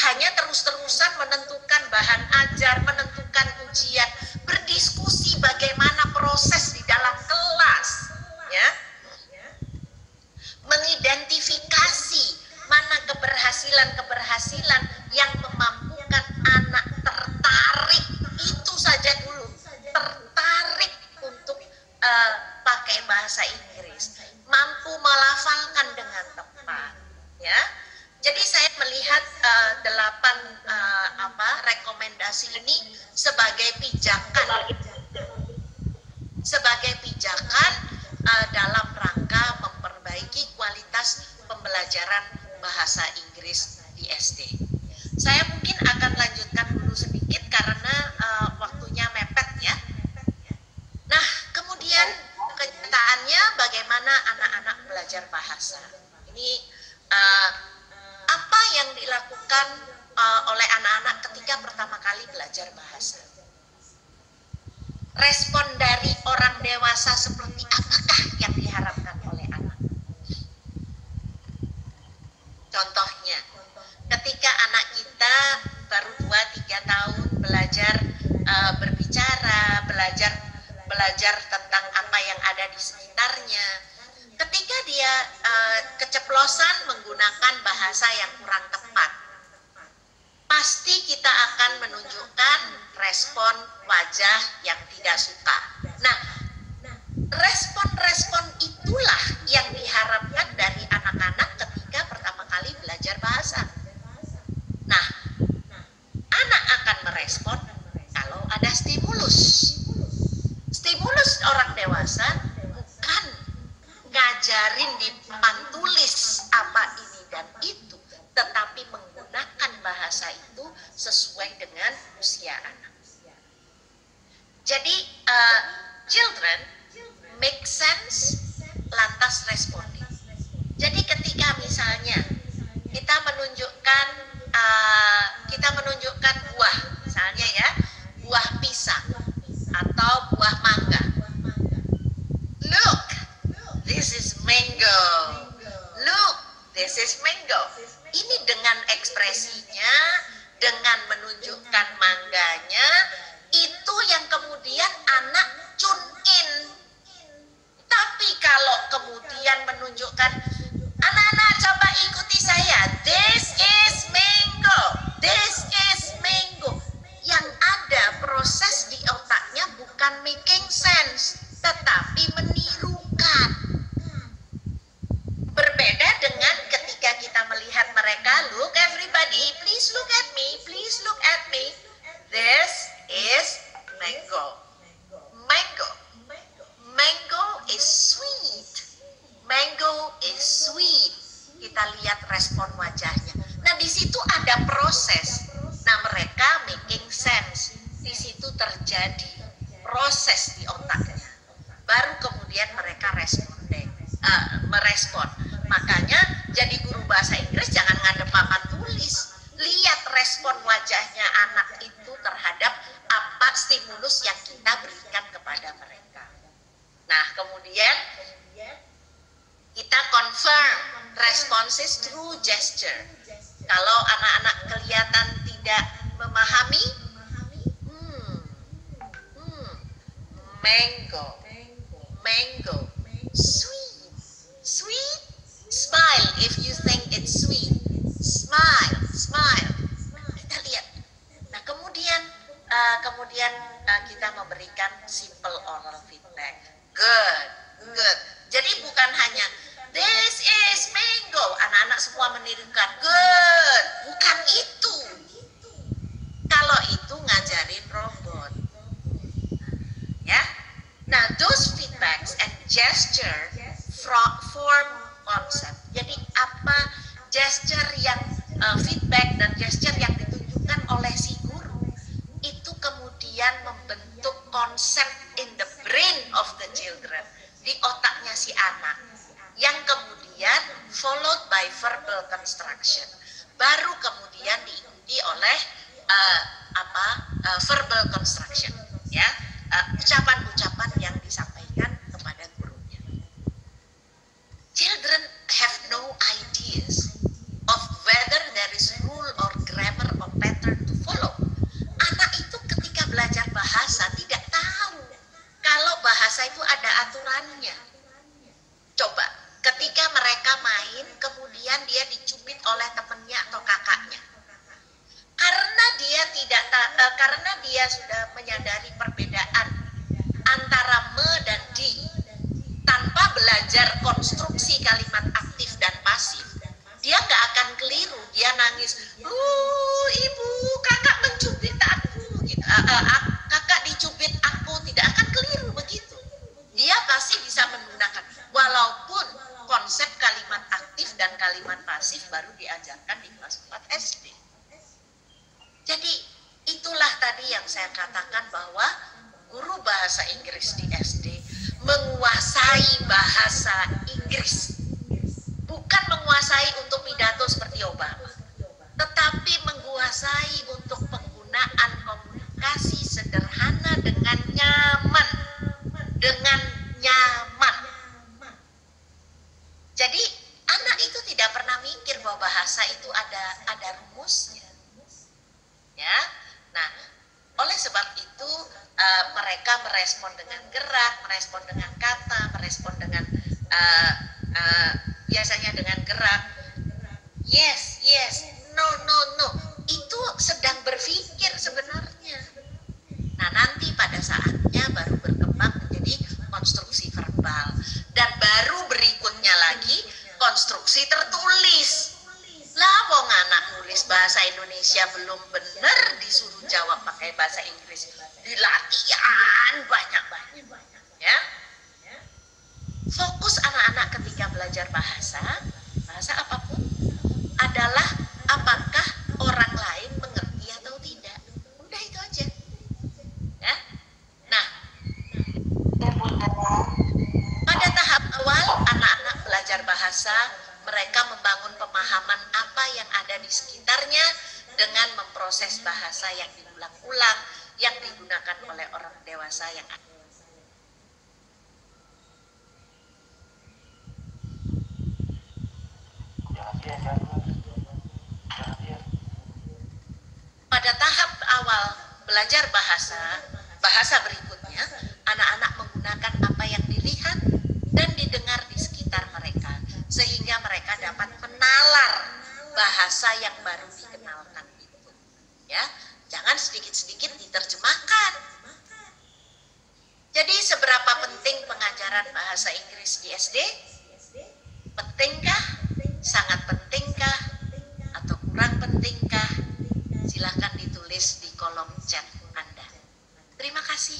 S4: hanya terus-terusan menentukan bahan ajar, menentukan ujian, berdiskusi bagaimana proses di dalam kelas, ya. Mengidentifikasi mana keberhasilan-keberhasilan yang memampukan anak tertarik sebagai pijakan dalam rangka memperbaiki kualitas pembelajaran bahasa Inggris di SD. Saya mungkin akan lanjutkan dulu sedikit karena waktunya mepet ya. Nah, kemudian kenyataannya bagaimana anak-anak belajar bahasa. Ini apa yang dilakukan oleh anak-anak ketika pertama kali belajar bahasa. Respon dari orang dewasa seperti apakah yang diharapkan oleh anak? Contohnya, ketika anak kita baru 2-3 tahun belajar berbicara, belajar tentang apa yang ada di sekitarnya, ketika dia keceplosan menggunakan bahasa yang kurang tepat, pasti kita akan menunjukkan respon wajah yang tidak suka. Nah, respon-respon itulah yang diharapkan dari anak-anak ketika pertama kali belajar bahasa. Nah, anak akan merespon kalau ada stimulus. Stimulus orang dewasa bukan ngajarin di papan tulis apa ini dan itu, tetapi menggunakan bahasa itu sesuai dengan usia anak. Jadi children make sense lantas responding. Jadi ketika misalnya kita menunjukkan buah, misalnya ya, buah pisang atau buah mangga. Look, this is mango. Look, this is mango. Ini dengan ekspresinya, dengan menunjukkan mangganya, itu yang kemudian anak tune in. Tapi kalau kemudian menunjukkan, anak-anak coba ikuti saya, this is mango, this is mango. Yang ada proses di otaknya bukan making sense, tetapi menirukan. Berbeda dengan ketika kita melihat mereka, look everybody, please look at me, please look at me. This is mango. Mango. Mango is sweet. Mango is sweet. Kita lihat respon wajahnya. Nah, di situ ada proses. Nah, mereka making sense. Di situ terjadi proses di otaknya. Baru kemudian mereka merespon. Makanya jadi guru bahasa Inggris jangan ngadep papan tulis. Lihat respon wajahnya anak itu terhadap apa stimulus yang kita berikan kepada mereka. Nah, kemudian kita confirm responses through gesture. Kalau anak-anak kelihatan tidak memahami, mango, sweet, smile if you think it's sweet, smile. Kita lihat. Nah, kemudian kita memberikan simple oral feedback. Good. Jadi bukan hanya this is mango, anak-anak semua menirukan good. Bukan itu. Kalau itu ngajarin robot. Ya. Nah, those feedbacks and gesture form concept. Jadi apa gesture yang feedback dan gesture yang ditunjukkan oleh si guru itu kemudian membentuk konsep in the brain of the children, di otaknya si anak, yang kemudian followed by verbal construction, baru kemudian diikuti oleh verbal construction, ya, ucapan-ucapan yang disampaikan kepada gurunya. Children have no ideas of whether there is rule or grammar or pattern to follow. Anak itu ketika belajar bahasa tidak tahu kalau bahasa itu ada aturannya. Coba ketika mereka main kemudian dia dicubit oleh temannya atau kakaknya. Karena dia sudah menyadari perbedaan antara me dan di, tanpa belajar konstruksi kalimat aktif dan pasif, dia nggak akan keliru. Dia nangis, ibu, kakak mencubit aku, gitu. kakak dicubit aku, tidak akan keliru begitu. Dia pasti bisa menggunakan, walaupun konsep kalimat aktif dan kalimat pasif baru diajarkan di kelas 4 SD. Jadi itulah tadi yang saya katakan bahwa guru bahasa Inggris di SD menguasai bahasa Inggris. Bukan menguasai untuk pidato seperti Obama, tetapi menguasai untuk penggunaan komunikasi sederhana dengan nyaman. Dengan nyaman. Jadi anak itu tidak pernah mikir bahwa bahasa itu ada rumusnya. Ya. Nah, oleh sebab itu mereka merespon dengan gerak, merespon dengan kata, merespon dengan biasanya dengan gerak. Yes, yes, no, no, no. Itu sedang berpikir sebenarnya. Nah, nanti pada saatnya baru berkembang menjadi konstruksi verbal. Dan baru berikutnya lagi konstruksi tertulis. Lah, wong anak nulis bahasa Indonesia belum benar disuruh jawab pakai bahasa Inggris. Dilatihan banyak-banyak. Ya. Fokus anak-anak ketika belajar bahasa apapun adalah apakah orang lain mengerti atau tidak. Udah itu aja. Ya. Nah, pada tahap awal anak-anak belajar bahasa, mereka membangun pemahaman apa yang ada di sekitarnya dengan memproses bahasa yang diulang-ulang yang digunakan oleh orang dewasa yang ada. Pada tahap awal belajar bahasa berikutnya, anak-anak menggunakan apa yang dilihat dan didengar di sekitar mereka, sehingga mereka dapat menalar bahasa yang baru dikenalkan itu. Ya, jangan sedikit-sedikit diterjemahkan. Jadi seberapa penting pengajaran bahasa Inggris di SD? Pentingkah? Sangat pentingkah? Atau kurang pentingkah? Silahkan ditulis di kolom chat Anda. Terima kasih.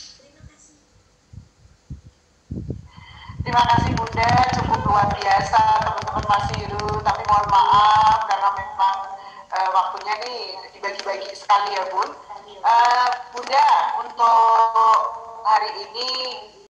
S1: Terima kasih Bunda, cukup luar biasa teman-teman Mas Hiru. Tapi mohon maaf karena memang waktunya nih dibagi-bagi sekali ya Bun. Bunda, untuk hari ini